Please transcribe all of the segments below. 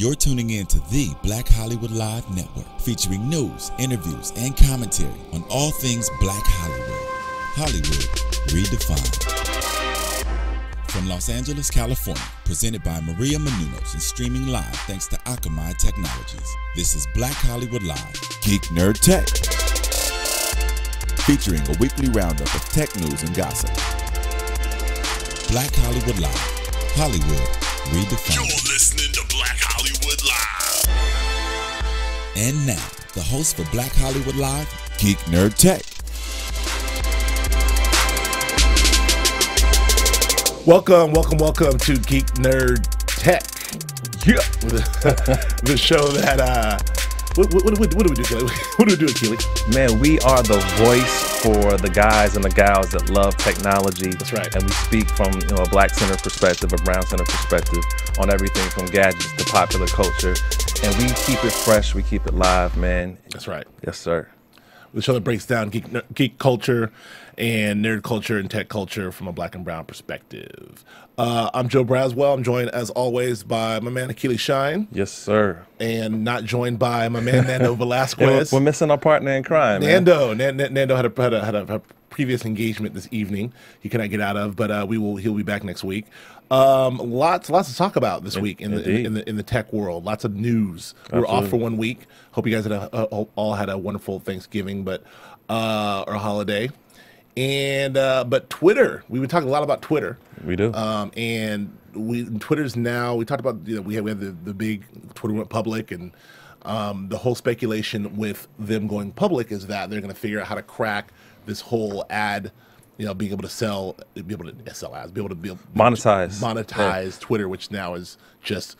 You're tuning in to the Black Hollywood Live Network, featuring news, interviews, and commentary on all things Black Hollywood. Hollywood redefined. From Los Angeles, California, presented by Maria Menounos and streaming live thanks to Akamai Technologies. This is Black Hollywood Live, Geek Nerd Tech, featuring a weekly roundup of tech news and gossip. Black Hollywood Live, Hollywood redefined. You're listening to Black Hollywood Live. And now, the host for Black Hollywood Live, Geek Nerd Tech. Welcome to Geek Nerd Tech. Yeah, the show that what do we do, Keely? What do we do, Keely? Man, we are the voice for the guys and the gals that love technology. That's right. And we speak from a black center perspective, a brown center perspective on everything from gadgets to popular culture. And we keep it fresh, we keep it live, man. That's right. Yes, sir. The show that breaks down geek culture and nerd culture and tech culture from a black and brown perspective. I'm Joe Braswell. I'm joined, as always, by my man, Akili Shine. Yes, sir. And not joined by my man, Nando Velasquez. We're missing our partner in crime, Nando. Nando had a previous engagement this evening he cannot get out of, but he'll be back next week. Lots to talk about this week in the tech world. Lots of news. We're off for 1 week. Hope you guys all had a wonderful Thanksgiving, or holiday. And but Twitter, we would talk a lot about Twitter. We do. And Twitter's now. We talked about we had the big Twitter went public, and the whole speculation with them going public is that they're going to figure out how to crack this whole ad. Being able to sell ads, be able to monetize Twitter, which now is just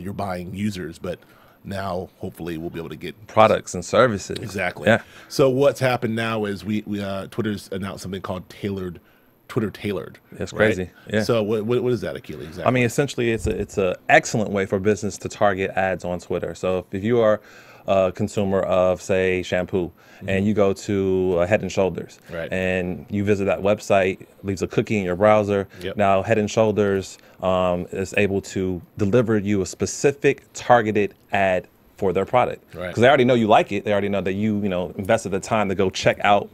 you're buying users, but now hopefully we'll be able to get products and services. Exactly. Yeah. So what's happened now is we Twitter's announced something called Twitter Tailored. That's crazy. Yeah. So what is that, Akili? Exactly. I mean, essentially, it's an excellent way for business to target ads on Twitter. So if you are a consumer of, say, shampoo, and you go to Head and Shoulders, right, and you visit that website, leaves a cookie in your browser. Yep. Now Head and Shoulders is able to deliver you a specific targeted ad for their product, because they already know you like it. They already know that you invested the time to go check out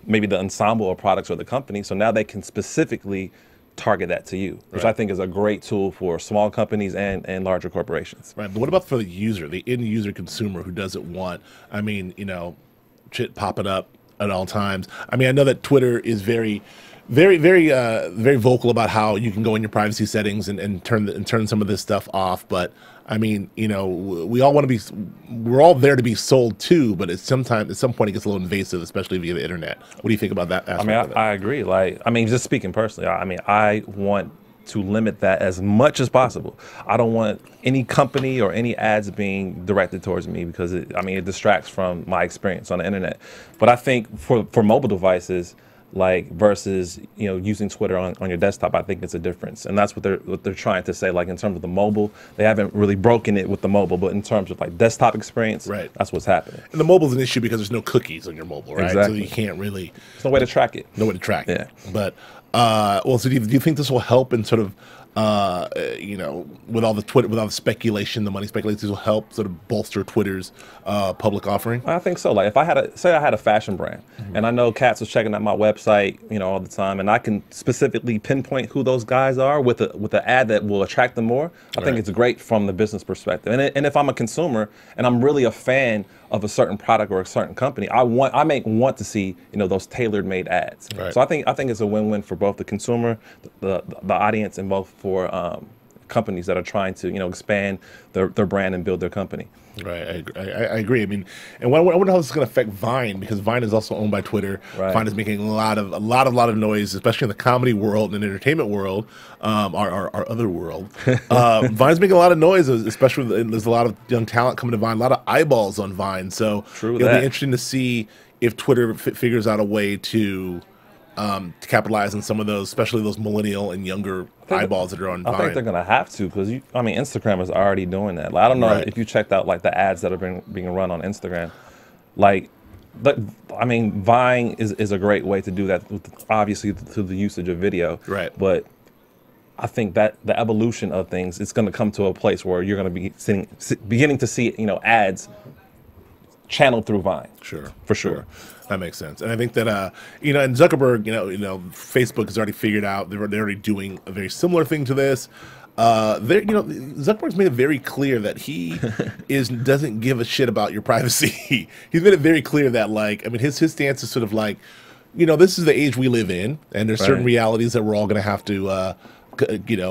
maybe the ensemble of products or the company. So now they can specifically target that to you, which I think is a great tool for small companies and larger corporations. Right, but what about for the user, the end user consumer who doesn't want, shit popping up at all times? I mean, I know that Twitter is very vocal about how you can go in your privacy settings and turn some of this stuff off. But I mean, we all want to be, we're all there to be sold to, but at some point it gets a little invasive, especially via the internet. What do you think about that aspect? I agree. Just speaking personally, I want to limit that as much as possible. I don't want any company or any ads being directed towards me, because it distracts from my experience on the internet. But I think for mobile devices, versus using Twitter on your desktop, I think it's a difference, and that's what they're trying to say. In terms of the mobile, they haven't really broken it with the mobile, but in terms of desktop experience, right, that's what's happening. And the mobile's an issue because there's no cookies on your mobile, right? Exactly. So you can't really. There's no way to track it. No way to track it. Yeah. But so do you think this will help in sort of with all the speculation, the money speculation, this will help sort of bolster Twitter's public offering? I think so. If I had a fashion brand, and I know cats was checking out my website, all the time, and I can specifically pinpoint who those guys are with an ad that will attract them more. I think it's great from the business perspective. And if I'm a consumer and I'm really a fan of a certain product or a certain company, I may want to see those tailor-made ads. Right. So I think it's a win-win for both the consumer, the audience, and both for companies that are trying to expand their brand and build their company. Right, I agree. I mean, and I wonder how this is going to affect Vine, because Vine is also owned by Twitter. Right. Vine is making a lot of noise, especially in the comedy world and entertainment world, our other world. Vine's making a lot of noise, especially there's a lot of young talent coming to Vine, a lot of eyeballs on Vine. So it'll be interesting to see if Twitter figures out a way to capitalize on some of those, especially those millennial and younger eyeballs that are on Vine. I think they're going to have to, because Instagram is already doing that. I don't know if you checked out the ads that are being run on Instagram. Vine is a great way to do that, obviously through the usage of video. Right. But I think that the evolution of things, it's going to come to a place where you're going to be beginning to see, ads channeled through Vine. Sure, for sure. That makes sense. And I think that and Zuckerberg, Facebook has already figured out they're already doing a very similar thing to this. Zuckerberg's made it very clear that he doesn't give a shit about your privacy. He's made it very clear that his stance is sort of like, this is the age we live in, and there's certain realities that we're all going to have to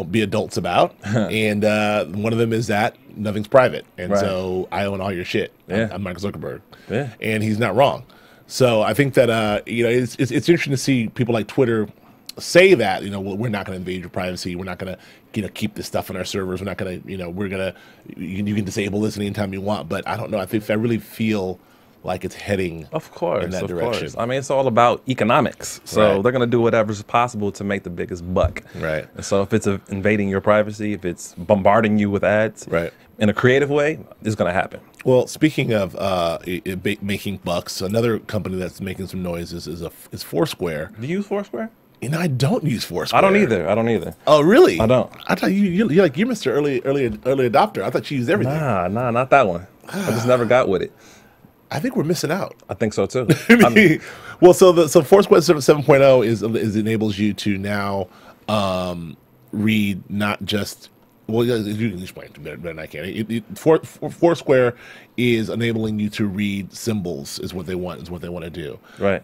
be adults about. And one of them is that nothing's private, and so I own all your shit. I'm Mark Zuckerberg, and he's not wrong. So I think that it's interesting to see people like Twitter say that we're not going to invade your privacy, we're not going to keep this stuff on our servers, we're not going to we're going to you can disable this anytime you want. But I don't know. I really feel like it's heading in that direction. I mean, it's all about economics. So they're going to do whatever's possible to make the biggest buck. Right. And so if it's invading your privacy, if it's bombarding you with ads in a creative way, it's going to happen. Well, speaking of making bucks, another company that's making some noise is Foursquare. Do you use Foursquare? I don't use Foursquare. I don't either. Oh, really? I don't. I thought you're Mr. Early adopter. I thought you used everything. Nah, not that one. I just never got with it. I think we're missing out. I think so too. Well, so Foursquare 7.0 is enables you to now read not just. Well, you can explain it better than I can. Foursquare is enabling you to read symbols. Is what they want to do. Right.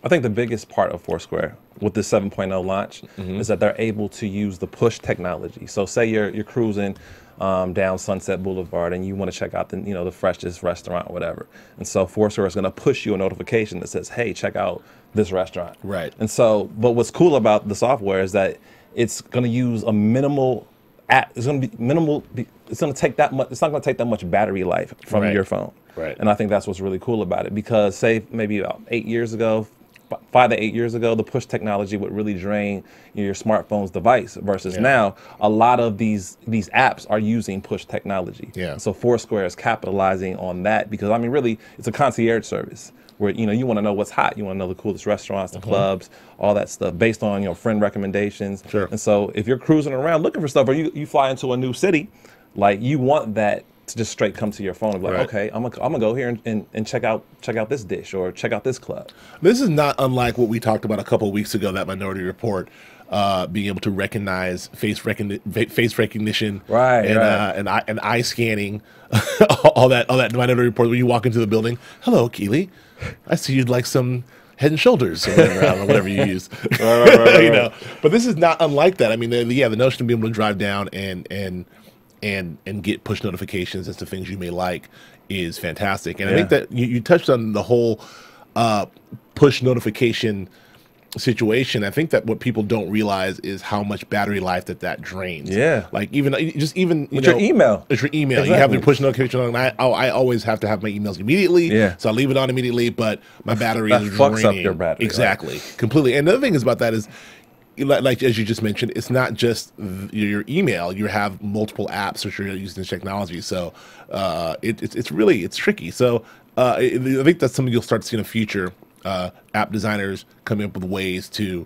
I think the biggest part of Foursquare with this 7.0 launch is that they're able to use the push technology. So say you're cruising down Sunset Boulevard and you want to check out the freshest restaurant or whatever. And so Foursquare is going to push you a notification that says, hey, check out this restaurant. Right. And so, but what's cool about the software is that it's going to use a minimal app. It's going to be minimal. It's going to take that much. It's not going to take that much battery life from your phone. Right. And I think that's what's really cool about it, because say maybe about 5 to 8 years ago, the push technology would really drain your smartphone's device versus now a lot of these apps are using push technology. Yeah. So Foursquare is capitalizing on that because really it's a concierge service where you want to know what's hot, you want to know the coolest restaurants, the clubs, all that stuff based on friend recommendations. Sure. And so if you're cruising around looking for stuff, or you fly into a new city, you want that to just straight come to your phone and be like, okay, I'm gonna go here and check out this dish or check out this club. This is not unlike what we talked about a couple of weeks ago, that Minority Report, being able to recognize face recognition, and eye scanning, all that Minority Report. When you walk into the building, hello, Keely, I see you'd like some Head and Shoulders or whatever, I don't know, whatever you use. Right. But this is not unlike that. I mean, the notion of being able to drive down and get push notifications as to things you may like is fantastic. And I think that you touched on the whole push notification situation. I think that what people don't realize is how much battery life that drains. Yeah. Even your email. It's your email. Exactly. You have your push notification on. I always have to have my emails immediately. Yeah. So I leave it on immediately, but my battery is fucks draining. up your battery. Exactly. Completely. And the other thing is about that is, like as you just mentioned, it's not just your email. You have multiple apps which are using this technology, so it's tricky. So I think that's something you'll start to see in the future. App designers coming up with ways to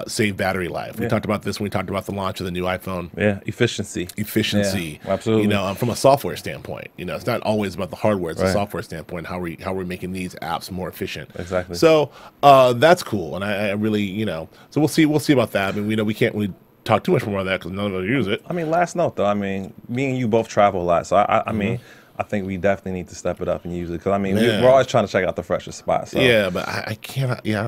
save battery life. We talked about this when we talked about the launch of the new iPhone. Yeah, efficiency. Yeah, absolutely. From a software standpoint, it's not always about the hardware. It's a software standpoint, how we're making these apps more efficient. Exactly. So that's cool, and I really, so we'll see about that. I mean, we can't really talk too much more on that because none of us use it. I mean, last note though. I mean, me and you both travel a lot, so I mean. I think we definitely need to step it up and use it because we're always trying to check out the freshest spots. So. Yeah, but I cannot. Yeah,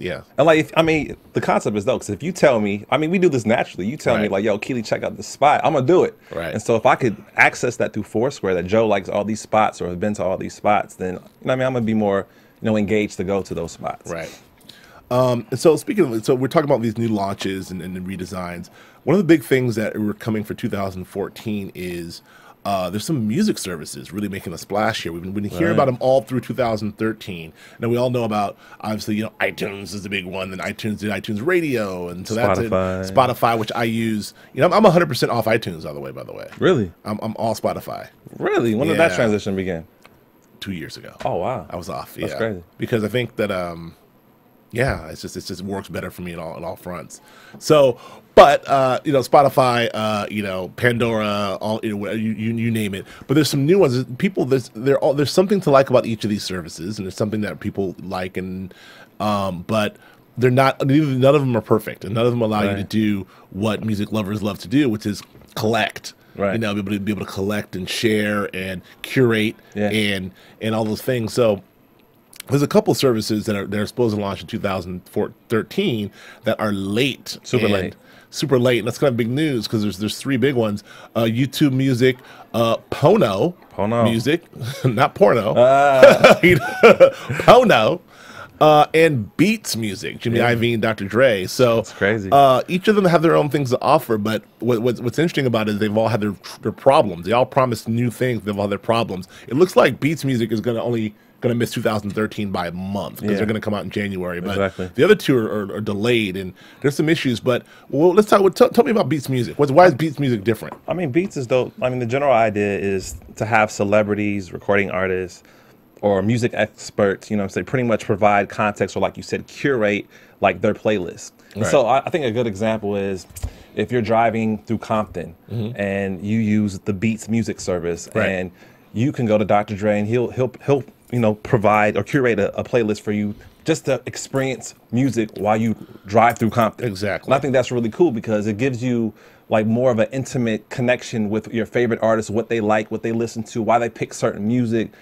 yeah. And the concept is though, because if you tell me, we do this naturally. You tell me yo, Keely, check out this spot. I'm gonna do it. Right. And so if I could access that through Foursquare, that Joe likes all these spots or has been to all these spots, then I'm gonna be more engaged to go to those spots. Right. So speaking of, so we're talking about these new launches and redesigns. One of the big things that were coming for 2014 is. There's some music services really making a splash here. We've been hearing about them all through 2013. Now we all know about, obviously, iTunes is the big one. Then iTunes did iTunes Radio, and so that's Spotify, which I use. I'm 100% off iTunes, by the way. Really? I'm all Spotify. Really? When did that transition begin? 2 years ago. Oh wow, I was off. That's crazy. Because I think that Yeah, it just works better for me in all fronts. So, but you know, Spotify, you know, Pandora, all you name it. But there's some new ones. People, there's something to like about each of these services, and there's something that people like, and but they're not. None of them are perfect, and none of them allow you to do what music lovers love to do, which is collect. Right. You know, be able to collect and share and curate and all those things. So there's a couple services that are supposed to launch in 2013 that are late, super late, and that's kind of big news because there's three big ones: YouTube Music, Pono Music, not porno, Pono. And Beats Music, Jimmy Iovine, Dr. Dre. So that's crazy. Each of them have their own things to offer, but what's interesting about it is they've all had their problems. They all promised new things. They've all had their problems. It looks like Beats Music is going to miss 2013 by a month because they're going to come out in January. But the other two are delayed, and there's some issues. But let's talk. Tell me about Beats Music. Why is Beats Music different? I mean, Beats is dope. I mean, the general idea is to have celebrities, recording artists, or music experts, you know what I'm saying, pretty much provide context or, like you said, curate like their playlist. And so I think a good example is if you're driving through Compton and you use the Beats Music service and you can go to Dr. Dre and he'll you know, provide or curate a playlist for you just to experience music while you drive through Compton. Exactly. And I think that's really cool because it gives you like more of an intimate connection with your favorite artists, what they like, what they listen to, why they pick certain music,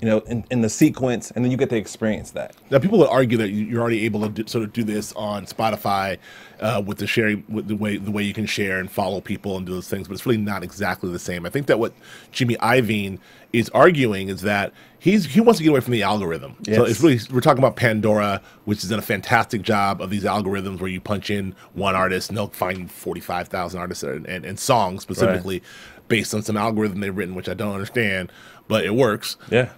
you know, in the sequence, and then you get to experience that. Now, people would argue that you're already able to sort of do this on Spotify with the sharing, with the way you can share and follow people and do those things, but it's really not exactly the same. I think that what Jimmy Iovine is arguing is that he wants to get away from the algorithm. Yes. So it's really, we're talking about Pandora, which has done a fantastic job of these algorithms where you punch in one artist and they'll find 45,000 artists and songs specifically based on some algorithm they've written, which I don't understand, but it works. Yeah.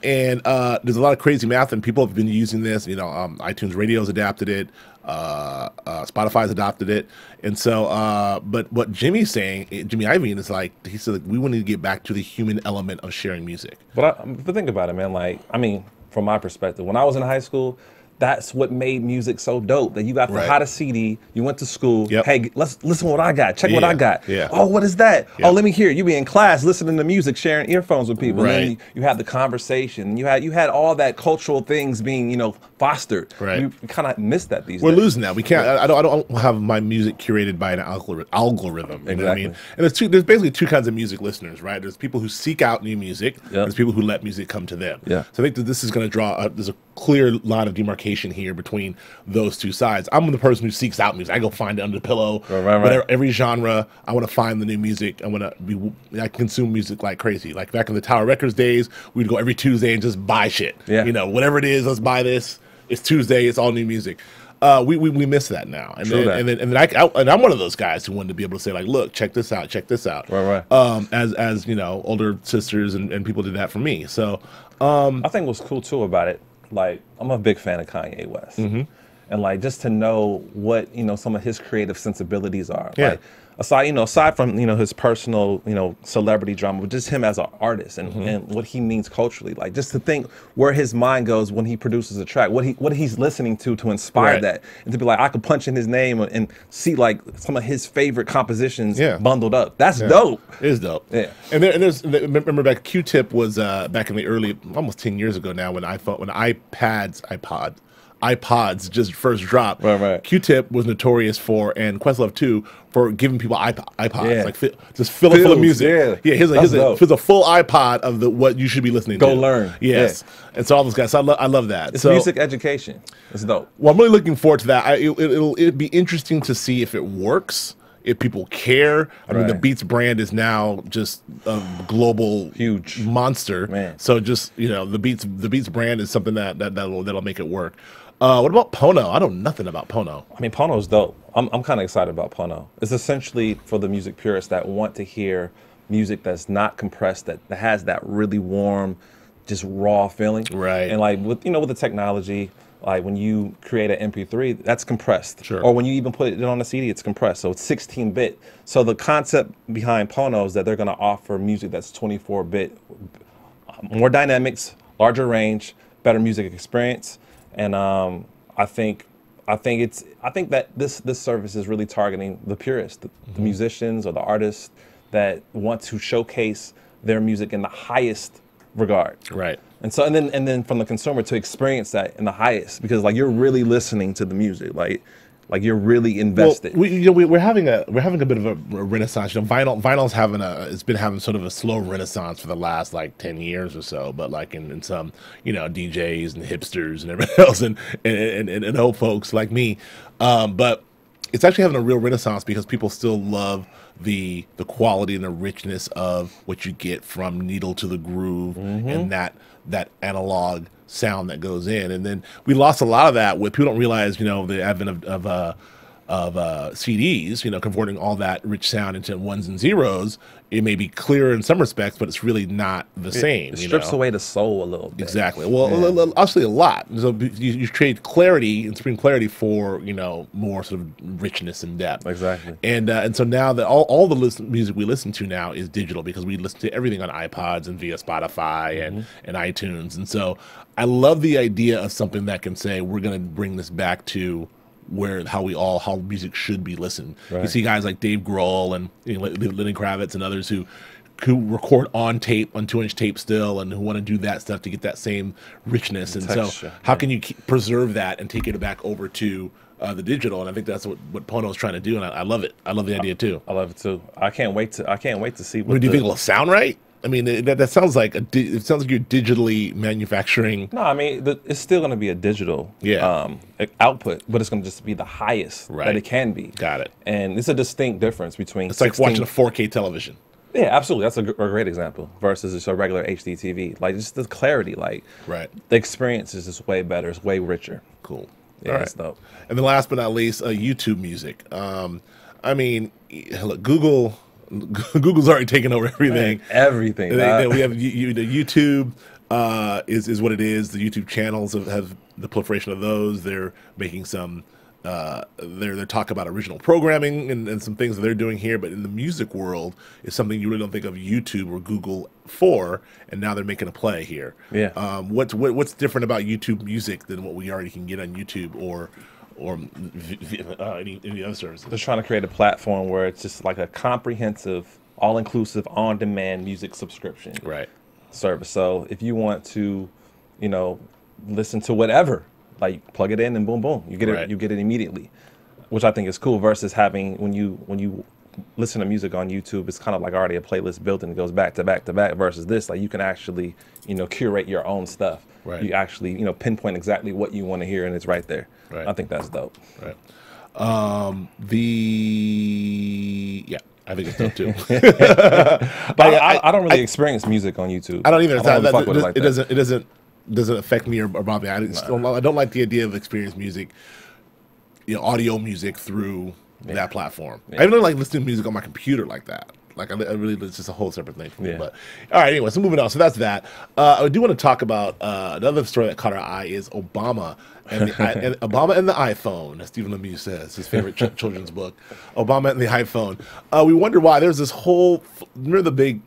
And there's a lot of crazy math, and people have been using this. You know, iTunes Radio's adapted it. Spotify's adopted it. And so, but what Jimmy's saying, Jimmy Iovine, is like, he said, like, we want to get back to the human element of sharing music. But think about it, man. Like, I mean, from my perspective, when I was in high school, that's what made music so dope. That you got the hottest CD, you went to school, hey, let's listen to what I got, check what I got. Oh, what is that? Oh, let me hear it. You be in class listening to music, sharing earphones with people. And then you had the conversation. You had all that cultural things being, you know, fostered. You kind of miss that these days. We're losing that. We can't. I don't have my music curated by an algorithm. You know what I mean? And there's basically two kinds of music listeners, right? There's people who seek out new music. There's people who let music come to them. So I think that this is going to draw. There's a clear line of demarcation here between those two sides. I'm the person who seeks out music. I go find it under the pillow. Whatever, every genre, I want to find the new music. I consume music like crazy. Like back in the Tower Records days, we'd go every Tuesday and just buy shit. You know, whatever it is, let's buy this. It's Tuesday. It's all new music. We miss that now, and I'm one of those guys who wanted to be able to say, like, look, check this out, as you know, older sisters and people did that for me. So I think what's cool too about it, like, I'm a big fan of Kanye West, and like just to know what, you know, some of his creative sensibilities are. Like, aside from, you know, his personal, you know, celebrity drama, but just him as an artist and what he means culturally. Like, just to think where his mind goes when he produces a track, what he's listening to inspire that, and to be like, I could punch in his name and see like some of his favorite compositions bundled up. That's dope. It is dope. And there's remember back, Q-Tip was back in the early, almost 10 years ago now, when iPods just first dropped. Q-Tip was notorious for, and Questlove too, for giving people iPods, like just fill it full of music. Here's a full iPod of what you should be listening to. Go learn. And so all those guys. So I love that. It's music education. It's dope. Well, I'm really looking forward to that. It'd be interesting to see if it works. If people care. I mean, the Beats brand is now just a global huge monster. So just, you know, the Beats brand is something that'll make it work. What about Pono? I know nothing about Pono. I mean, Pono's dope. I'm kind of excited about Pono. It's essentially for the music purists that want to hear music that's not compressed, that has that really warm, just raw feeling. And like with the technology, like when you create an MP3, that's compressed. Or when you even put it on a CD, it's compressed. So it's 16-bit. So the concept behind Pono is that they're going to offer music that's 24-bit, more dynamics, larger range, better music experience. And I think that this service is really targeting the purists, the musicians or the artists that want to showcase their music in the highest regard. Right. And so and then from the consumer to experience that in the highest, because like you're really listening to the music, like you're really invested. Well, we're having a bit of a renaissance. Vinyl's it's been having sort of a slow renaissance for the last like 10 years or so. But like in some DJs and hipsters and everything else and old folks like me, but it's actually having a real renaissance because people still love the quality and the richness of what you get from needle to the groove and that analog sound that goes in. And then we lost a lot of that with people don't realize, the advent of CDs, converting all that rich sound into ones and zeros. It may be clear in some respects, but it's really not the same. It strips away the soul a little bit. Exactly. Well, obviously a lot. So you trade clarity and supreme clarity for more sort of richness and depth. Exactly. And so now that all the music we listen to now is digital because we listen to everything on iPods and via Spotify and iTunes. And so I love the idea of something that can say we're going to bring this back to how music should be listened. Right. You see guys like Dave Grohl and Lenny Kravitz and others who record on tape, on 2-inch tape still, and who want to do that stuff to get that same richness. And texture. So how can you preserve that and take it back over to the digital? And I think that's what Panos is trying to do, and I love it. I love the idea too. I love it too. I can't wait to see. Do you think it'll sound right? I mean, that sounds like it sounds like you're digitally manufacturing. No, I mean it's still going to be a digital output, but it's going to just be the highest that it can be. Got it. And it's a distinct difference between. It's like watching a 4K television. Yeah, absolutely. That's a great example versus just a regular HD TV. Like just the clarity, the experience is just way better. It's way richer. Cool. Yeah, all right. It's dope. And then last but not least, YouTube music. I mean, look, Google's already taken over everything. Everything. We have the YouTube is what it is. The YouTube channels have the proliferation of those. They're making some. They're talk about original programming and some things that they're doing here. But in the music world, is something you really don't think of YouTube or Google for, and now they're making a play here. Yeah. What's different about YouTube music than what we already can get on YouTube or any other services? They're trying to create a platform where it's just like a comprehensive, all-inclusive, on-demand music subscription service. So if you want to, listen to whatever, like plug it in and boom, boom, you get it. You get it immediately, which I think is cool. Versus having when you listen to music on YouTube, it's kind of like already a playlist built and it goes back to back to back. Versus this, like you can actually curate your own stuff. Right. You actually pinpoint exactly what you want to hear and it's right there. Right. I think that's dope. Right. I think it's dope too. But I don't really experience music on YouTube. I don't either. It doesn't affect me or bother me. I don't like the idea of experience music, audio music through that platform. I don't like listening to music on my computer like that. Like I really, it's just a whole separate thing for me. But all right, anyway, so moving on. So that's that. I do want to talk about another story that caught our eye is Obama and Obama and the iPhone, as Stephen Lemieux says, his favorite children's book. Obama and the iPhone. We wonder why there's this whole. Remember the big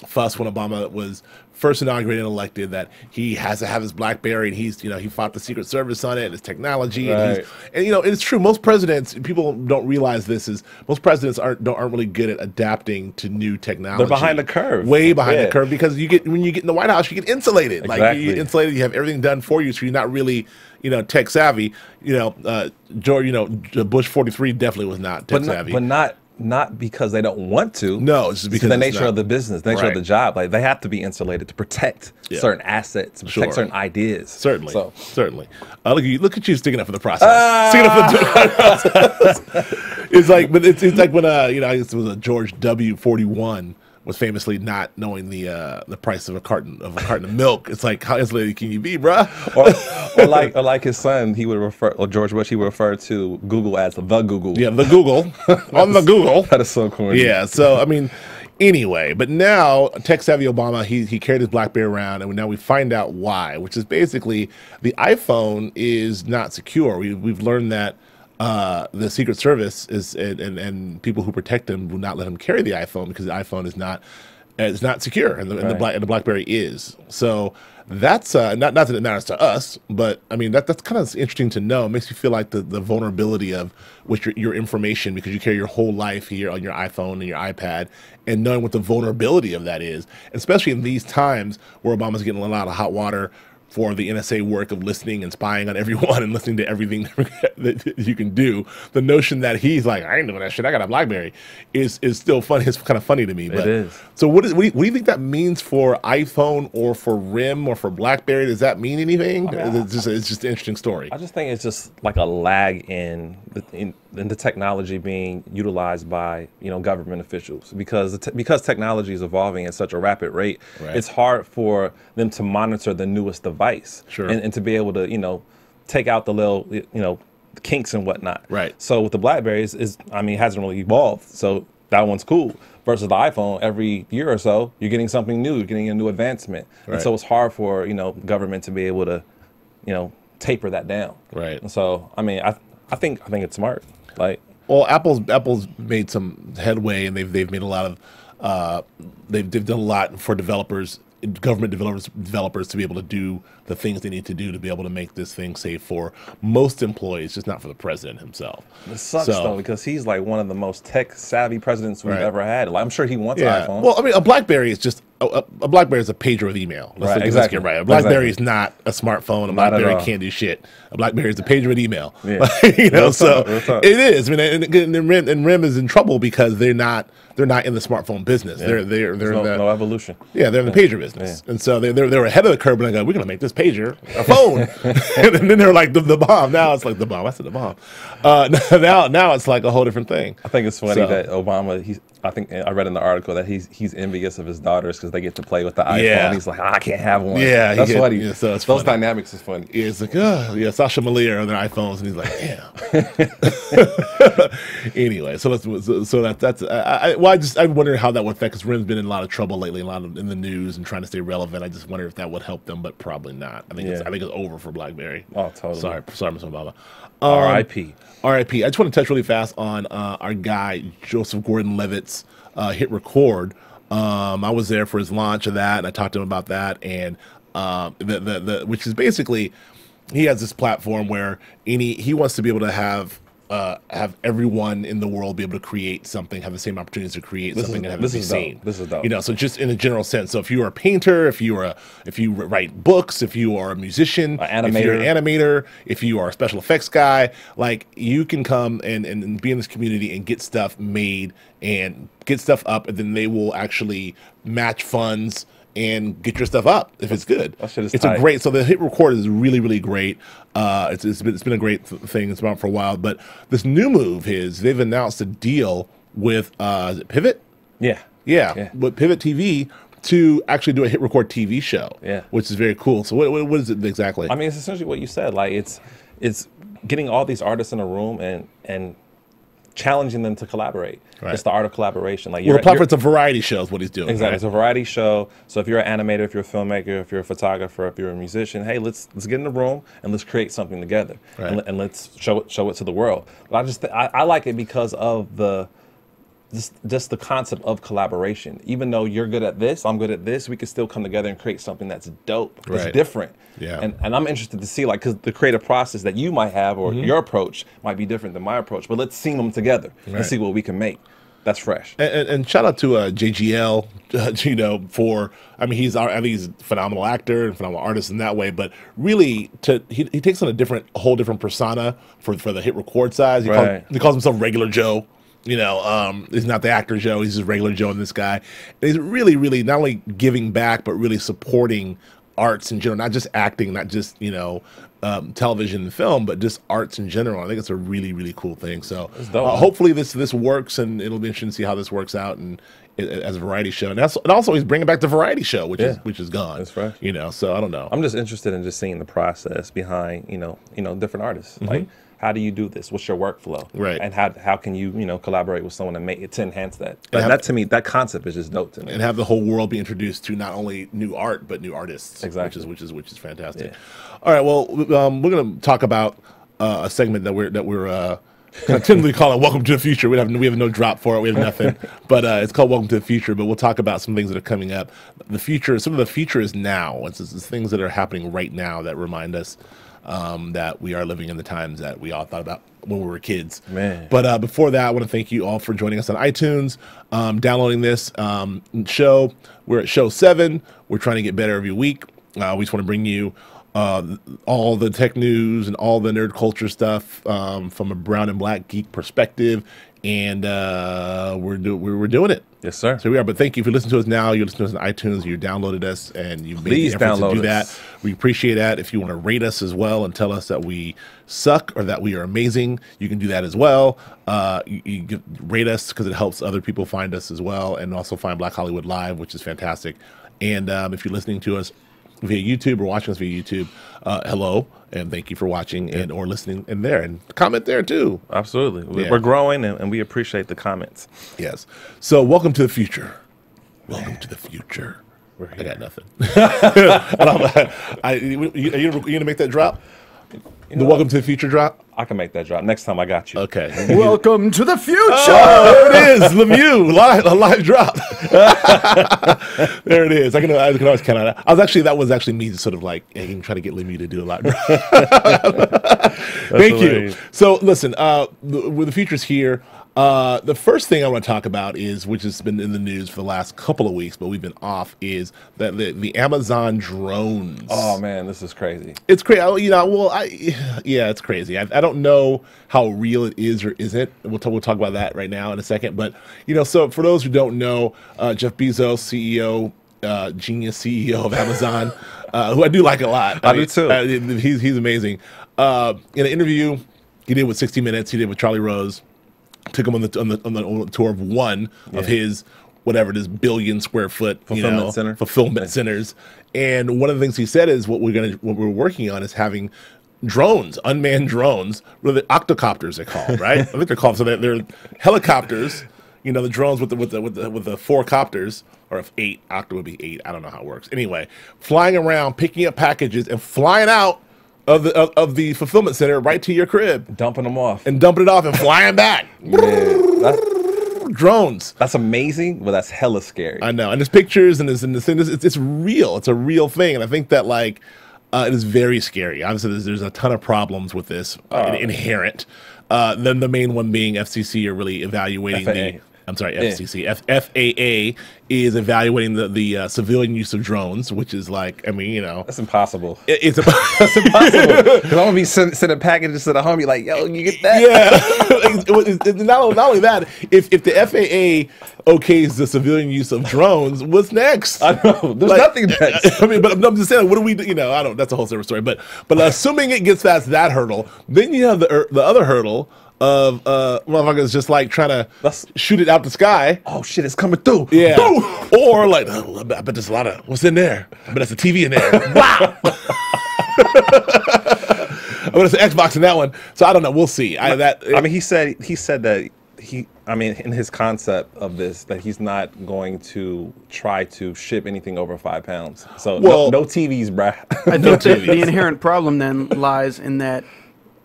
fuss when Obama was first inaugurated and elected that he has to have his Blackberry and he's he fought the Secret Service on it and his technology and it's true. Most presidents, people don't realize this, is most presidents aren't really good at adapting to new technology. They're behind the curve, way behind the curve, because when you get in the White House, you get insulated. Exactly. Like you get insulated, you have everything done for you, so you're not really tech savvy. George, Bush 43 definitely was not tech savvy, but not because they don't want to. No, it's just because the nature of the business, the nature of the job. Like they have to be insulated to protect certain assets, to protect certain ideas. Certainly, so. certainly. Look at you sticking up for the process. Sticking up for the process. It's like when I guess it was a George W. 41 was famously not knowing the price of a carton of milk. It's like, how insulated can you be, bruh? or like his son, he would refer, or George Bush, he would refer to Google as the Google. Yeah, the Google on the Google. That is so corny. Yeah. So I mean, anyway, but now tech savvy Obama, he carried his BlackBerry around, and now we find out why, which is basically the iPhone is not secure. We've learned that. The Secret Service is and people who protect him will not let him carry the iPhone because the iPhone is not It's not secure, and the BlackBerry is. So that's not that it matters to us, but I mean that's kind of interesting to know. It makes you feel like the vulnerability of which your information, because you carry your whole life here on your iPhone and your iPad, and knowing what the vulnerability of that is, especially in these times where Obama's getting a lot of hot water for the NSA work of listening and spying on everyone and listening to everything that you can do. The notion that he's like, I ain't doing that shit, I got a BlackBerry, is still funny. It's kind of funny to me. But, it is. So what do you think that means for iPhone or for RIM or for BlackBerry? Does that mean anything? I mean, it's just an interesting story. I just think it's just like a lag in the technology being utilized by government officials, because technology is evolving at such a rapid rate. Right. It's hard for them to monitor the newest device, sure, and to be able to take out the little kinks and whatnot. Right. So with the BlackBerries, it hasn't really evolved. So that one's cool. Versus the iPhone, every year or so, you're getting something new, you're getting a new advancement, right, and so it's hard for government to be able to taper that down. Right. And so I think it's smart. Like, well, Apple's made some headway, and they've made a lot of they've done a lot for developers, government developers to be able to do the things they need to do to be able to make this thing safe for most employees, just not for the president himself. It sucks though, because he's like one of the most tech savvy presidents we've ever had. Like, I'm sure he wants an iPhone. Well, I mean, a BlackBerry is just a BlackBerry is a pager with email. Let's get right. A BlackBerry is not a smartphone. A BlackBerry can't do shit. A BlackBerry is a pager with email. Yeah. So it is. I mean, and RIM is in trouble because they're not in the smartphone business. Yeah. They're no evolution. Yeah, they're in the pager business, and so they're ahead of the curve. And I go, we're gonna make this pager a phone, and then they're like the bomb. Now it's like the bomb. I said the bomb. Now it's like a whole different thing. I think it's funny that Obama. I think I read in the article that he's envious of his daughters because they get to play with the iPhone. Yeah. He's like, I can't have one. Yeah, that's funny. Yeah, so it's those funny. dynamics is funny. Yeah, it's like, Sasha Malia on their iPhones, and he's like, damn. Anyway, I'm wondering how that would affect, because RIM's been in a lot of trouble lately, in the news, and trying to stay relevant. I just wonder if that would help them, but probably not. I think it's over for BlackBerry. Oh, totally. Sorry, Mr. Obama. R.I.P. R.I.P. I just want to touch really fast on our guy Joseph Gordon-Levitt's hit record. I was there for his launch of that, and I talked to him about that, and which is basically, he has this platform where he wants to be able to have everyone in the world be able to create something, have the same opportunities to create something, and have it be seen. This is dope. So just in a general sense. So if you are a painter, if you write books, if you are a musician, if you're an animator, if you are a special effects guy, like, you can come and be in this community and get stuff made and get stuff up, and then they will actually match funds and get your stuff up if it's good. It's a great. So the hit record is really, really great. It's been a great thing. It's been out for a while. But this new move is they've announced a deal with is it Pivot? Yeah, with Pivot TV to actually do a hit record TV show. Yeah, which is very cool. So what is it exactly? I mean, it's essentially what you said. Like, it's getting all these artists in a room and challenging them to collaborate. Right. It's the art of collaboration. Like, it's a variety show is what he's doing. Exactly, right? It's a variety show. So if you're an animator, if you're a filmmaker, if you're a photographer, if you're a musician, hey, let's get in the room and let's create something together, right, and let's show it to the world. But I like it because of just the concept of collaboration. Even though you're good at this, I'm good at this, we can still come together and create something that's dope. Right. It's different. Yeah. And I'm interested to see, like, because the creative process that you might have or your approach might be different than my approach, but let's see them together and see what we can make. That's fresh. And shout out to JGL, he's a phenomenal actor and phenomenal artist in that way, but really he takes on a whole different persona for the hit record side. He calls himself Regular Joe. He's not the actor Joe, he's just regular Joe in this guy. And he's really, really not only giving back, but really supporting arts in general, not just acting, not just, television and film, but just arts in general. I think it's a really, really cool thing. So hopefully this works, and it'll be interesting to see how this works out and as a variety show. And also he's bringing back the variety show, which is gone. That's right. So I don't know. I'm just interested in just seeing the process behind, different artists. Like, how do you do this? What's your workflow? Right. And how can you, collaborate with someone to enhance that? That to me, that concept is just dope to me. And have the whole world be introduced to not only new art but new artists. Exactly. Which is fantastic. Yeah. All right. Well, we're going to talk about a segment that we're Continually call it Welcome to the Future. We have no drop for it. We have nothing. But it's called Welcome to the Future. But we'll talk about some things that are coming up. The future, some of the future is now. It's things that are happening right now that remind us that we are living in the times that we all thought about when we were kids. Man. But before that, I want to thank you all for joining us on iTunes, downloading this show. We're at show 7. We're trying to get better every week. We just want to bring you all the tech news and all the nerd culture stuff from a brown and black geek perspective, and we're doing it. Yes, sir. So we are. But thank you for listening to us now. You listen to us on iTunes. You downloaded us, and you made Please the effort to download do us. that. We appreciate that. If you want to rate us as well and tell us that we suck or that we are amazing, you can do that as well. You rate us because it helps other people find us as well, and also find Black Hollywood Live, which is fantastic. And if you're listening to us via YouTube or watching us via YouTube, hello, and thank you for watching and or listening in there, and comment there too. Absolutely. Yeah. We're growing, and we appreciate the comments. Yes. So welcome to the future. Welcome to the future. I got nothing. Are you gonna make that drop? The welcome to the future drop? I can make that drop. Next time I got you. Okay. Welcome to the future. Oh, there it is, Lemieux, a live drop. There it is. I can always count on that. That was actually me, sort of like, hey, trying to get Lemieux to do a live drop. Thank hilarious. you. So listen, the future's here. The first thing I want to talk about is, which has been in the news for the last couple of weeks, but we've been off, is that the Amazon drones. Oh man, this is crazy. It's crazy. Yeah, it's crazy. I don't know how real it is or isn't. We'll talk about that right now in a second. But so for those who don't know, Jeff Bezos, CEO, genius CEO of Amazon, who I do like a lot. I do too. He's amazing. In an interview he did with 60 Minutes, he did with Charlie Rose, took him on the tour of one of his whatever it is billion square foot fulfillment centers. And one of the things he said is what we're working on is having drones, unmanned drones, really octocopters they're called, right? I think they're called, so they're helicopters. The drones with the 4 copters, or if 8, octa would be 8. I don't know how it works. Anyway, flying around, picking up packages, and flying out of the fulfillment center right to your crib, Dumping them off. and dumping it off and flying back. Drones. That's amazing, but that's hella scary. I know, and there's pictures and it's real. It's a real thing, and I think that it is very scary. Obviously, there's a ton of problems with this inherent. Then the main one being FCC are really evaluating FCC. FAA is evaluating the civilian use of drones, which is That's impossible. It's That's impossible. Because I'm gonna be sending packages to the home. You're like, yo, you get that? Yeah. Not only that, if the FAA okays the civilian use of drones, what's next? I know. There's nothing next. But I'm just saying, what do we do? I don't. That's a whole separate story. But assuming it gets past that hurdle, then you have the other hurdle of motherfuckers just trying to shoot it out the sky. Oh shit, it's coming through. Yeah. Or I bet there's a lot of what's in there. I bet there's a TV in there. Wow. I bet it's an Xbox in that one. So I don't know. We'll see. He said that in his concept of this, that he's not going to try to ship anything over 5 pounds. So no TVs, bruh. I think that the inherent problem then lies in that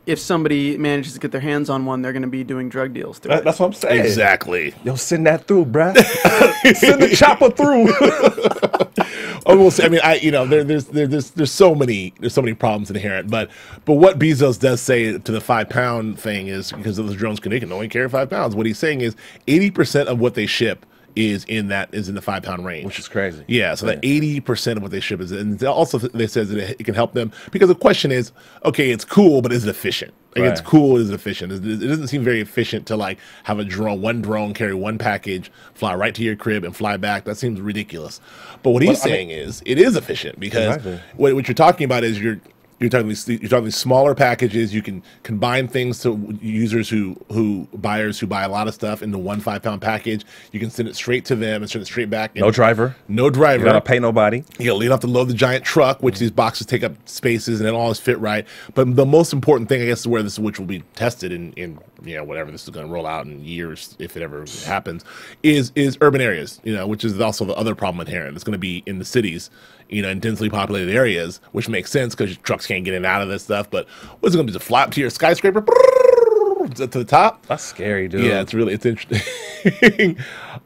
if somebody manages to get their hands on one, they're going to be doing drug deals through it. That's what I'm saying. Exactly. Yo, send that through, bruh. Send the chopper through. Almost. There's so many problems inherent. But what Bezos does say to the 5 pound thing is, because those drones can only carry 5 pounds. What he's saying is 80% of what they ship is in the 5 pound range, which is crazy. Yeah, so that 80% of what they ship is, and also they says that it can help them, because the question is, okay, it's cool, but is it efficient? It's cool, is it efficient? It doesn't seem very efficient to have one drone carry one package, fly right to your crib, and fly back. That seems ridiculous. But what he's saying is, it is efficient, because what you're talking about is you're talking these smaller packages. You can combine things to users buyers who buy a lot of stuff into one 5 pound package. You can send it straight to them and send it straight back. No driver. No driver. You gotta pay nobody. You don't have to load the giant truck, which these boxes take up spaces and it all is fit right. But the most important thing, I guess, is which will be tested in whatever this is going to roll out in years, if it ever happens, is urban areas. Which is also the other problem inherent. It's going to be in the cities, in densely populated areas, which makes sense because trucks can't get in and out of this stuff. But what's it going to do? To fly up to your skyscraper? to the top. That's scary, dude. Yeah, it's interesting.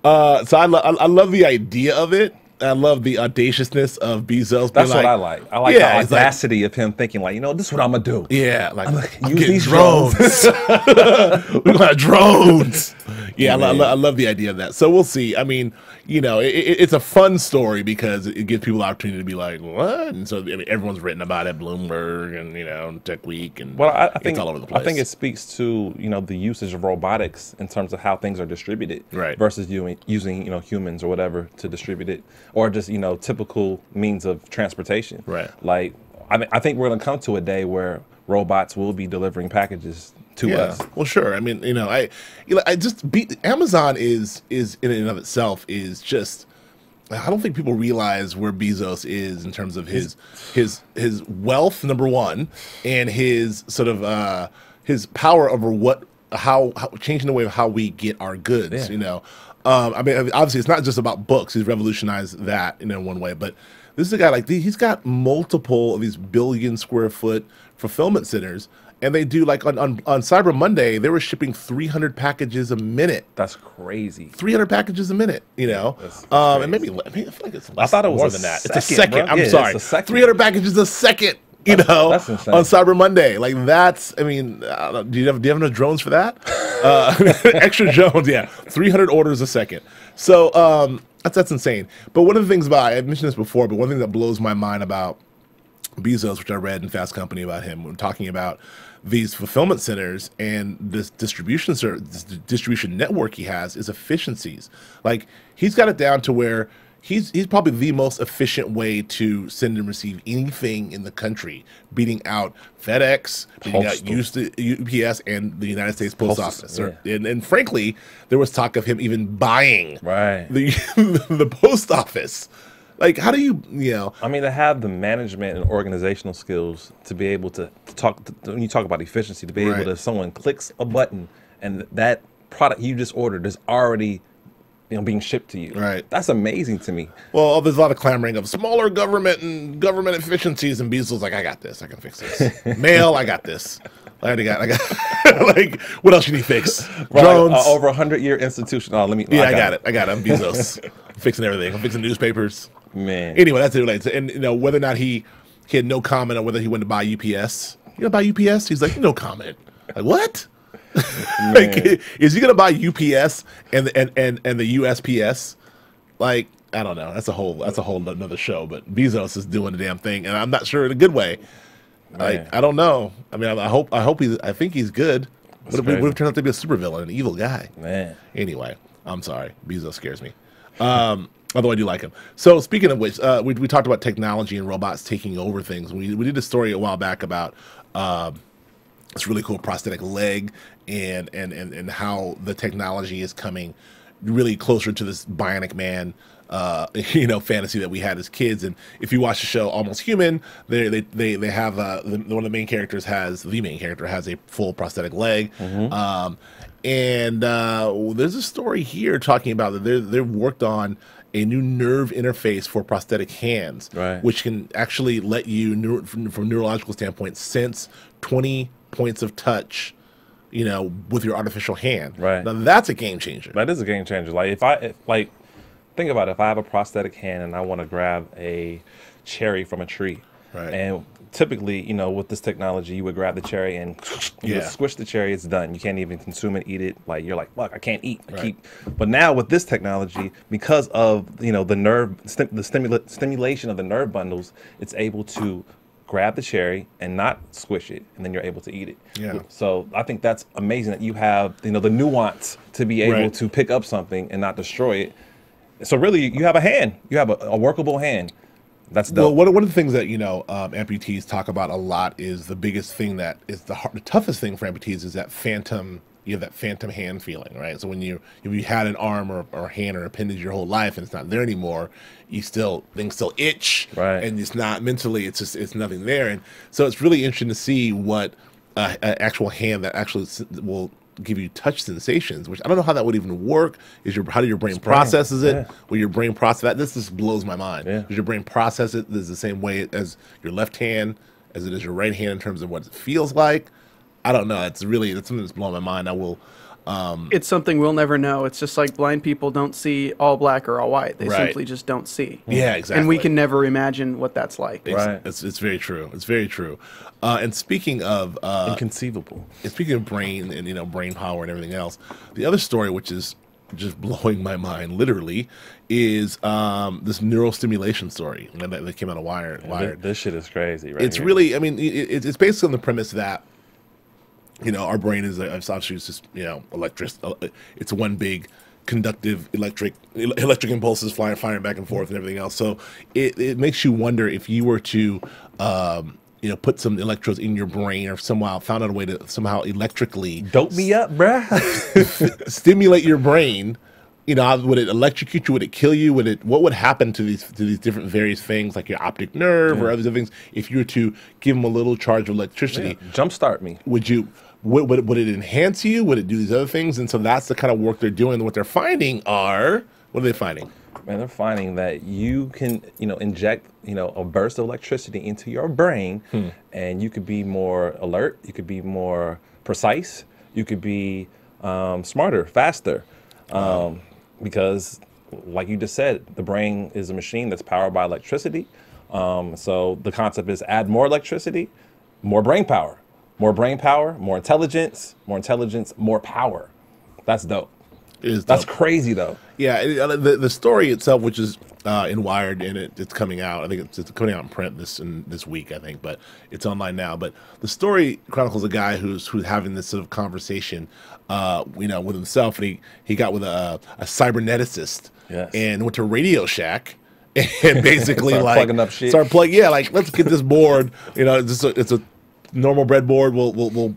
So I love the idea of it. I love the audaciousess of Bezos. That's what I like. I like the it's like- audacity of him thinking like, this is what I'm gonna do. Yeah, like I'm I'm use getting these drones. We're gonna have drones. Yeah, I love the idea of that. So we'll see. I mean, it's a fun story because it gives people the opportunity to be like, what? And so everyone's written about it, Bloomberg and Tech Week, and Well, I think it's all over the place. I think it speaks to the usage of robotics in terms of how things are distributed, Right. versus using humans or whatever to distribute it, or just typical means of transportation. Right. Like I think we're gonna come to a day where robots will be delivering packages to us. Well, sure. I mean, I just Amazon is in and of itself is just. I don't think people realize where Bezos is in terms of his wealth, number one, and his sort of his power over how changing the way of how we get our goods. Yeah. I mean, obviously, it's not just about books. He's revolutionized that in one way, but this is a guy he's got multiple of these billion square foot fulfillment centers. And they do on Cyber Monday, they were shipping 300 packages a minute. That's crazy. 300 packages a minute, That's and maybe I feel like it's less, I thought it was more a than that. second, It's a second. bro. I'm Yeah, sorry. it's a second. 300 packages a second. That's insane. On Cyber Monday, that's. I mean, do you have enough drones for that? Extra drones, yeah. 300 orders a second. So that's insane. But one of the things I mentioned this before, but one thing that blows my mind about Bezos, which I read in Fast Company about him, when talking about these fulfillment centers and this distribution network he has, is efficiencies. Like, he's got it down to where he's probably the most efficient way to send and receive anything in the country, beating out FedEx, beating out UPS, and the United States Post Office. Yeah. And frankly, there was talk of him even buying the post office. Like, how do you? I mean, to have the management and organizational skills to be able to talk, when you talk about efficiency, to be able to, someone clicks a button and that product you just ordered is already being shipped to you. Right. That's amazing to me. Well, there's a lot of clamoring of smaller government and government efficiencies, and Bezos like, I got this. I can fix this. Mail, I got this. I got like, what else you need fix? Drones. Like, over 100-year institution. Oh, let me. Yeah, I got it. I'm Bezos. I'm fixing everything. I'm fixing newspapers. Man. Anyway, that's it related to, and whether or not he had no comment on whether he went to buy UPS. Buy UPS? He's like, no comment. Like, what? Like, is he gonna buy UPS and the USPS? Like, I don't know. That's a whole another show. But Bezos is doing the damn thing, and I'm not sure in a good way. Like, I don't know. I mean, I think he's good. What if he turned out to be a supervillain, an evil guy? Man. Anyway, I'm sorry. Bezos scares me. Although I do like him. So speaking of which, we talked about technology and robots taking over things. We did a story a while back about this really cool prosthetic leg and how the technology is coming really closer to this bionic man fantasy that we had as kids. And if you watch the show Almost Human, they have one of the main characters has a full prosthetic leg. Mm-hmm. And there's a story here talking about that they've worked on a new nerve interface for prosthetic hands, which can actually let you, from a neurological standpoint, sense 20 points of touch, with your artificial hand. Right. Now that's a game changer. That is a game changer. Like, think about it. If I have a prosthetic hand and I want to grab a cherry from a tree, and typically, with this technology, you would grab the cherry and you would squish the cherry. It's done. You can't even consume it, eat it. Like, you're like, fuck, I can't eat. But now with this technology, because of the nerve, the stimulation of the nerve bundles, it's able to grab the cherry and not squish it, and then you're able to eat it. Yeah. So I think that's amazing that you have the nuance to be able to pick up something and not destroy it. So really, you have a hand. You have a workable hand. That's dope. Well, one of the things that amputees talk about a lot is the biggest thing that is the toughest thing for amputees is that phantom. You have that phantom hand feeling, right? So if you had an arm or a hand or appendage your whole life and it's not there anymore, things still itch, and it's not mentally. It's nothing there, and so it's really interesting to see what an actual hand that actually will give you touch sensations, which I don't know how that would even work. How do your brain processes it? Will your brain process that? This just blows my mind. Does your brain process it the same way as your left hand as it is your right hand in terms of what it feels like? I don't know. That's something that's blowing my mind. I will. It's something we'll never know. It's just like blind people don't see all black or all white. They Right. simply just don't see. Yeah, exactly. And we can never imagine what that's like. Right. It's very true. It's very true. And speaking of Inconceivable. speaking of brain and brain power and everything else, the other story which is just blowing my mind literally is this neural stimulation story that came out of Wired. This shit is crazy, right? It's here. really, I mean, it's basically on the premise that our brain is obviously just electric. It's one big conductive electric impulses firing back and forth and everything else. So it makes you wonder if you were to put some electrodes in your brain or somehow found out a way to somehow electrically Dope me up, bruh. stimulate your brain. Would it electrocute you? Would it kill you? What would happen to these different various things like your optic nerve or other things if you were to give them a little charge of electricity? Jumpstart me. Would it enhance you? Would it do these other things? And so that's the kind of work they're doing. What they're finding what are they finding? Man, they're finding that you can, inject, a burst of electricity into your brain, and you could be more alert. You could be more precise. You could be smarter, faster, because, like you just said, the brain is a machine that's powered by electricity. So the concept is add more electricity, more brain power, more intelligence, more power. That's dope. That's crazy, though. Yeah, the story itself, which is in Wired, and it's coming out. I think it's coming out in print this week, I think, but it's online now. But the story chronicles a guy who's having this sort of conversation, with himself, and he got with a cyberneticist, Yes. and went to Radio Shack. And basically, Start plugging up shit. Let's get this board. It's a normal breadboard.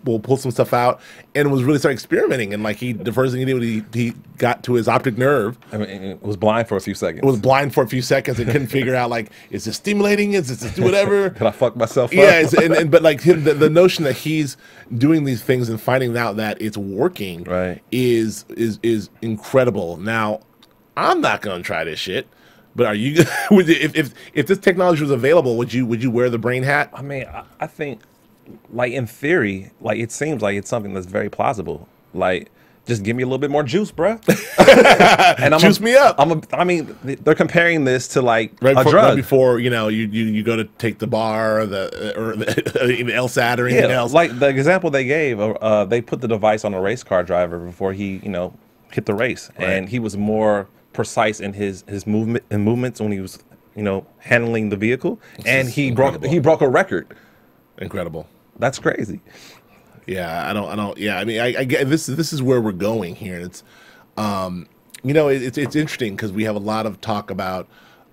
We'll pull some stuff out, and was really start experimenting. And the first thing he did, he got to his optic nerve. I mean, it was blind for a few seconds. It was blind for a few seconds and couldn't figure out is this stimulating? Is this whatever? Did I fuck myself up? Yeah, but the notion that he's doing these things and finding out that it's working, Right. is incredible. Now, I'm not gonna try this shit. But are you? If this technology was available, would you wear the brain hat? I mean, I think, in theory, it seems like it's something that's very plausible. Just give me a little bit more juice, bruh. And Juice me up. I mean, they're comparing this to a Right drug. before you go to take the bar or the even LSAT or anything else. Like the example they gave, they put the device on a race car driver before he hit the race, and he was more precise in his movements when he was handling the vehicle, and he broke a record. Incredible. That's crazy. Yeah, I don't. Yeah, I mean, I get this. This is where we're going here. And it's, it's interesting because we have a lot of talk about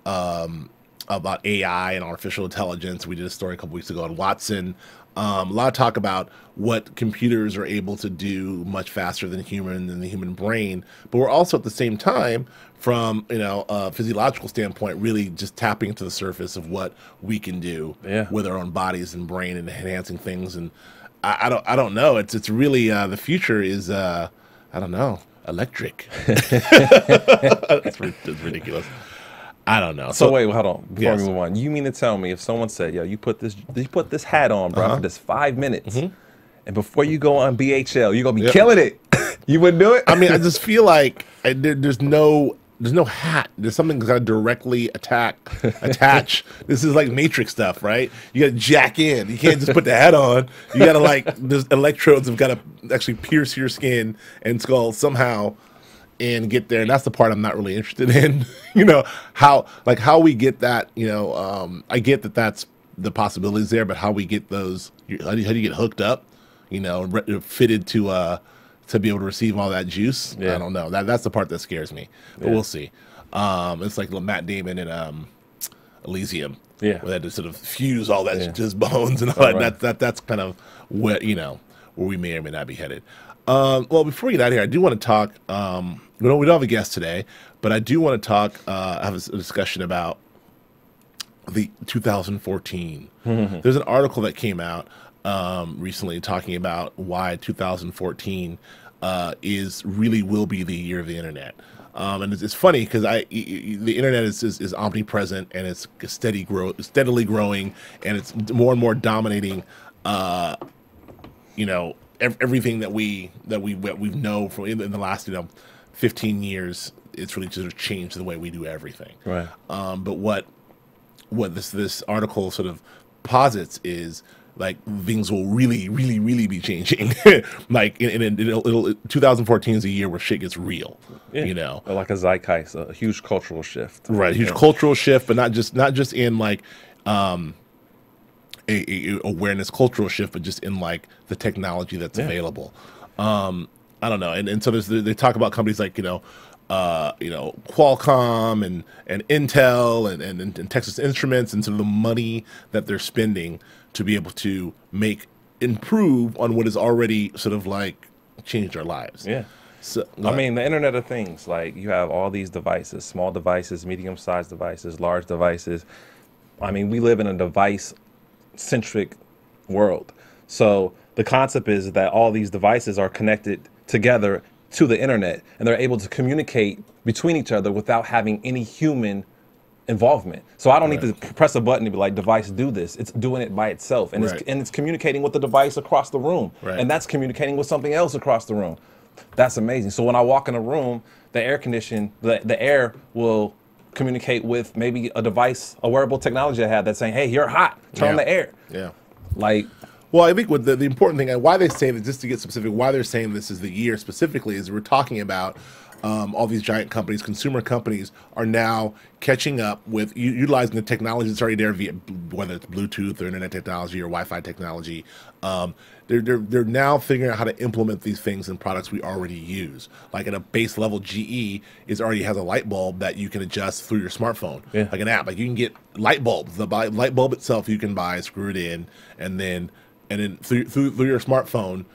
AI and artificial intelligence. We did a story a couple weeks ago on Watson. A lot of talk about what computers are able to do much faster than the human brain. But we're also at the same time, from a physiological standpoint, really just tapping into the surface of what we can do with our own bodies and brain and enhancing things. And I don't know. It's really the future is I don't know, electric. It's ridiculous. I don't know. So wait, hold on. Before Yes. we move on, you mean to tell me if someone said, "Yo, you put this hat on, bro, for this 5 minutes, and before you go on BHL, you're gonna be killing it," you wouldn't do it? I mean, I just feel like there's no hat. There's something that's got to directly attach. This is like Matrix stuff, right? You got to jack in. You can't just put the hat on. You got to there's electrodes have got to actually pierce your skin and skull somehow and get there. And that's the part I'm not really interested in. How we get that. I get that that's the possibilities there, but how we get those? How do you get hooked up? Fitted to be able to receive all that juice. I don't know. That's the part that scares me. But we'll see. It's like Matt Damon in Elysium. Yeah. Where they had to sort of fuse all that to his bones and all that. Right. That's kind of where we may or may not be headed. Well, before we get out of here, I do want to talk. We don't have a guest today, but I do want to talk. Have a discussion about the 2014. There's an article that came out recently talking about why 2014 will be the year of the internet. And it's funny because the internet is omnipresent, and it's steadily growing, and it's more and more dominating everything that we know from in the last 15 years, it's really just changed the way we do everything. Right. But what this article sort of posits is like things will really be changing. Like it'll 2014 is a year where shit gets real. Yeah. Like a zeitgeist, a huge cultural shift. Right, huge cultural shift, but not just in like a awareness cultural shift, but just in like the technology that's available. I don't know, and so they talk about companies like Qualcomm and Intel and Texas Instruments, and sort of the money that they're spending to be able to improve on what has already sort of like changed our lives. Yeah. So, I mean, the Internet of Things, like you have all these devices, small devices, medium-sized devices, large devices. I mean, we live in a device-centric world. So the concept is that all these devices are connected together to the internet, and they're able to communicate between each other without having any human involvement. So I don't need to press a button to be like, device, do this. It's doing it by itself, and it's communicating with the device across the room, and that's communicating with something else across the room. That's amazing. So when I walk in a room, the air will communicate with maybe a device, a wearable technology I have that's saying, hey, you're hot, turn on the air. Yeah. Like, well, I think what the important thing, and why they say that, just to get specific, why they're saying this is the year specifically, is we're talking about all these giant companies, consumer companies, are now catching up with utilizing the technology that's already there, via whether it's Bluetooth or internet technology or Wi-Fi technology. They're now figuring out how to implement these things in products we already use. Like at a base level, GE already has a light bulb that you can adjust through your smartphone, like an app. Like you can get light bulbs. The light bulb itself you can buy, screw it in, and then through your smartphone,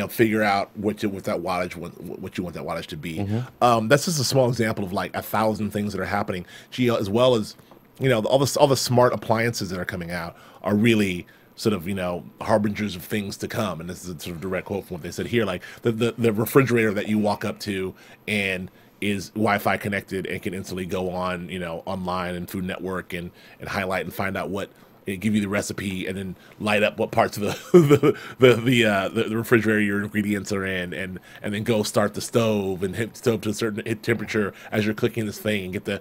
figure out what you want that wattage to be. That's just a small example of like 1,000 things that are happening. As well as all the smart appliances that are coming out are really sort of harbingers of things to come. And this is a sort of direct quote from what they said here. Like the refrigerator that you walk up to and is Wi-Fi connected and can instantly go on online and through network and highlight and find out what. It give you the recipe and then light up what parts of the refrigerator your ingredients are in, and then go start the stove and hit the stove to a certain temperature as you're cooking this thing and get the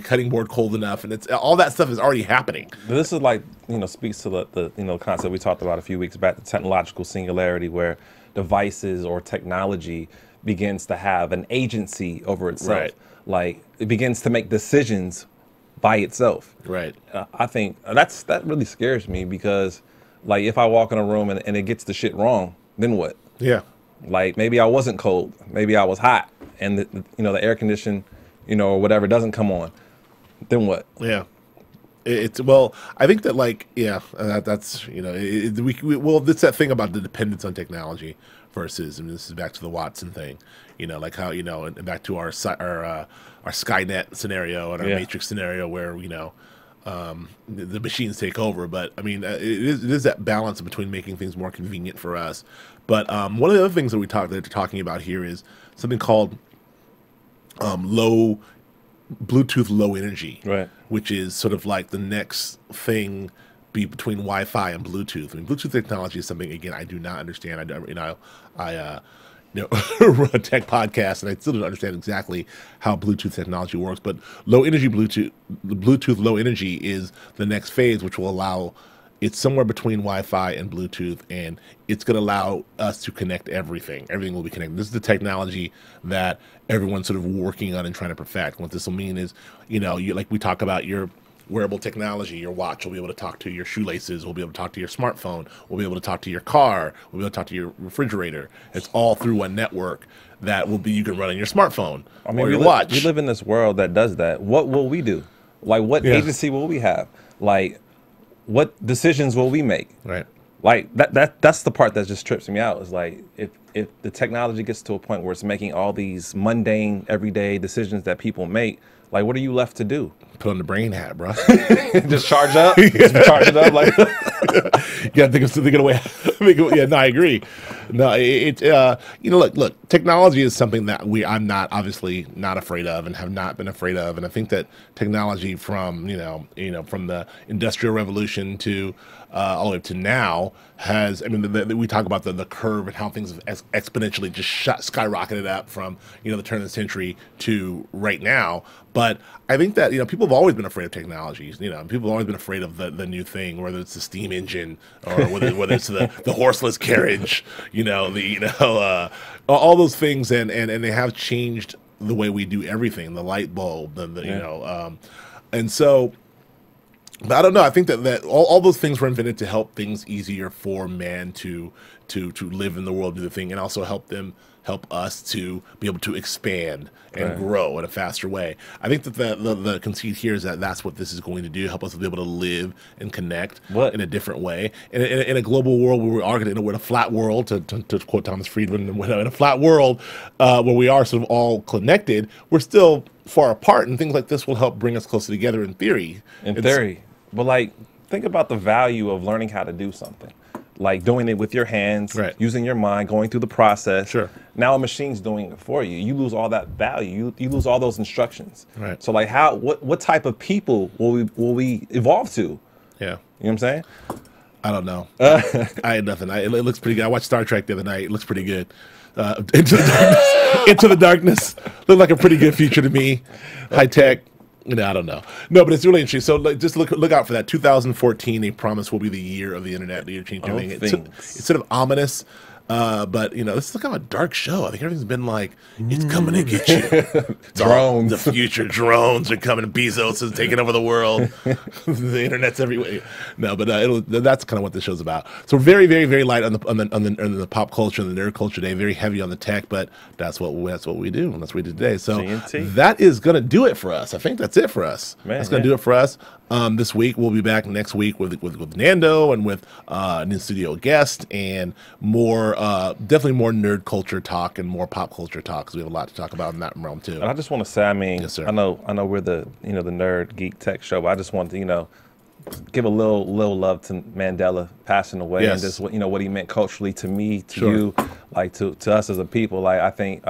cutting board cold enough, and it's all that stuff is already happening. This is like speaks to the concept we talked about a few weeks back, the technological singularity, where devices or technology begins to have an agency over itself. Right. Like it begins to make decisions by itself. Right. I think that really scares me, because like if I walk in a room and it gets the shit wrong, then what? Yeah. Like maybe I wasn't cold, maybe I was hot, and the air condition, or whatever doesn't come on. Then what? Yeah. Well, I think that that's it's that thing about the dependence on technology versus, and this is back to the Watson thing, like how and back to our Skynet scenario and our Matrix scenario where the machines take over. But I mean, it is that balance between making things more convenient for us. But one of the other things that that they're talking about here is something called Bluetooth low energy, right? Which is sort of like the next thing between Wi-Fi and Bluetooth. I mean, Bluetooth technology is something, again, I do not understand. I run a tech podcast, and I still don't understand exactly how Bluetooth technology works. But Bluetooth low energy is the next phase, which will allow. It's somewhere between Wi-Fi and Bluetooth, and it's going to allow us to connect everything. Everything will be connected. This is the technology that everyone's sort of working on and trying to perfect. What this will mean is, like we talk about your wearable technology, your watch will be able to talk to your shoelaces, we'll be able to talk to your smartphone, we'll be able to talk to your car, we'll be able to talk to your refrigerator. It's all through one network that you can run on your smartphone or your watch. We live in this world that does that. What will we do? Like, what agency will we have? Like, what decisions will we make? Right. Like that's the part that just trips me out. Is like if the technology gets to a point where it's making all these mundane, everyday decisions that people make, like what are you left to do? Put on the brain hat, bro. Just charge up, just charge it up, like. You gotta think of something in a way. Yeah, no, I agree. No, look, technology is something that I'm not obviously not afraid of and have not been afraid of, and I think that technology from from the Industrial Revolution to all the way up to now has. I mean, we talk about the curve and how things have exponentially just skyrocketed up from the turn of the century to right now. But I think that people have always been afraid of technologies. People have always been afraid of the new thing, whether it's the steam engine or whether it's the horseless carriage. All those things, and they have changed the way we do everything. The light bulb, and so. But I don't know. I think that all those things were invented to help things easier for man to live in the world, do the thing, and also help us to be able to expand and grow in a faster way. I think that the conceit here is that that's what this is going to do, help us to be able to live and connect in a different way. In a global world where we are going to, in a flat world, to quote Thomas Friedman, in a flat world where we are sort of all connected, we're still far apart, and things like this will help bring us closer together in theory. But like, think about the value of learning how to do something. Like doing it with your hands, using your mind, going through the process. Sure. Now a machine's doing it for you. You lose all that value. You lose all those instructions. Right. So like, what type of people will we evolve to? Yeah. You know what I'm saying? I don't know. I had nothing. It looks pretty good. I watched Star Trek the other night. It looks pretty good. Into the darkness. Into the darkness. Looked like a pretty good future to me. High tech. I don't know. No, but it's really interesting. So just look out for that. 2014, they promise, will be the year of the internet. The year change everything. It's sort of ominous. But this is kind of a dark show. I think everything's been like, it's coming to get you. Drones. The future drones are coming. Bezos is taking over the world. The internet's everywhere. No, but that's kind of what this show's about. So we're very, very, very light on the pop culture and the nerd culture today. Very heavy on the tech, but that's what we do, and that's what we did today. So that is gonna do it for us. I think that's it for us. That's gonna do it for us. This week we'll be back next week with Nando and with an in-studio guest and more, definitely more nerd culture talk and more pop culture talk, because we have a lot to talk about in that realm too. And I just want to say, I mean, yes, sir. I know we're the the nerd geek tech show, but I just want to give a little love to Mandela passing away, and just what he meant culturally to me, to you, like to us as a people. Like I think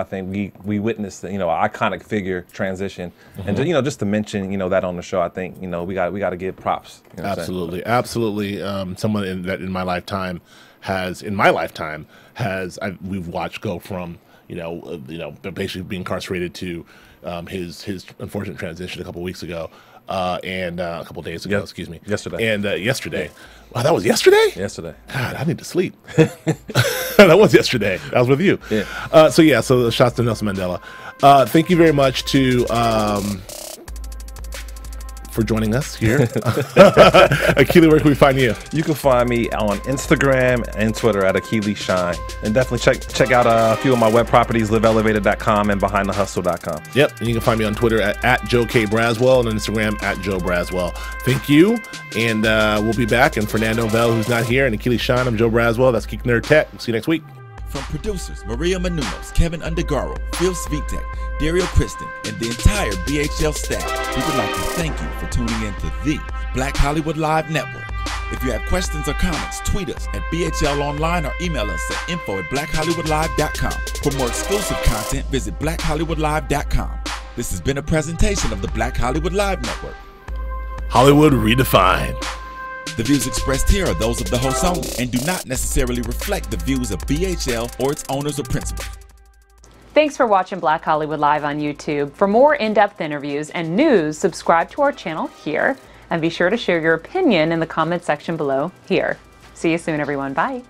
we witnessed the iconic figure transition, and just to mention that on the show, I think we got to give props. Absolutely. Someone in my lifetime we've watched go from basically being incarcerated to his unfortunate transition a couple weeks ago. And a couple days ago, excuse me. Yesterday. And yesterday. Wow, that was yesterday? Yesterday. God, I need to sleep. That was yesterday. I was with you. Yeah. So shouts to Nelson Mandela. Thank you very much for joining us here. Akili, where can we find you? You can find me on Instagram and Twitter at Akili Shine. And definitely check out a few of my web properties, liveelevated.com and behindthehustle.com. Yep, and you can find me on Twitter at Joe K. Braswell and on Instagram at Joe Braswell. Thank you, and we'll be back. And Fernando Bell, who's not here, and Akili Shine, I'm Joe Braswell. That's Geek Nerd Tech. See you next week. From producers Maria Menounos, Kevin Undergaro, Phil Svitek, Dario Kristen, and the entire BHL staff, we would like to thank you for tuning in to the Black Hollywood Live Network. If you have questions or comments, tweet us at BHL Online or email us at info@blackhollywoodlive.com. For more exclusive content, visit blackhollywoodlive.com. This has been a presentation of the Black Hollywood Live Network. Hollywood redefined. The views expressed here are those of the host only and do not necessarily reflect the views of BHL or its owners or principals. Thanks for watching Black Hollywood Live on YouTube. For more in-depth interviews and news, subscribe to our channel here, and be sure to share your opinion in the comment section below here. See you soon, everyone. Bye.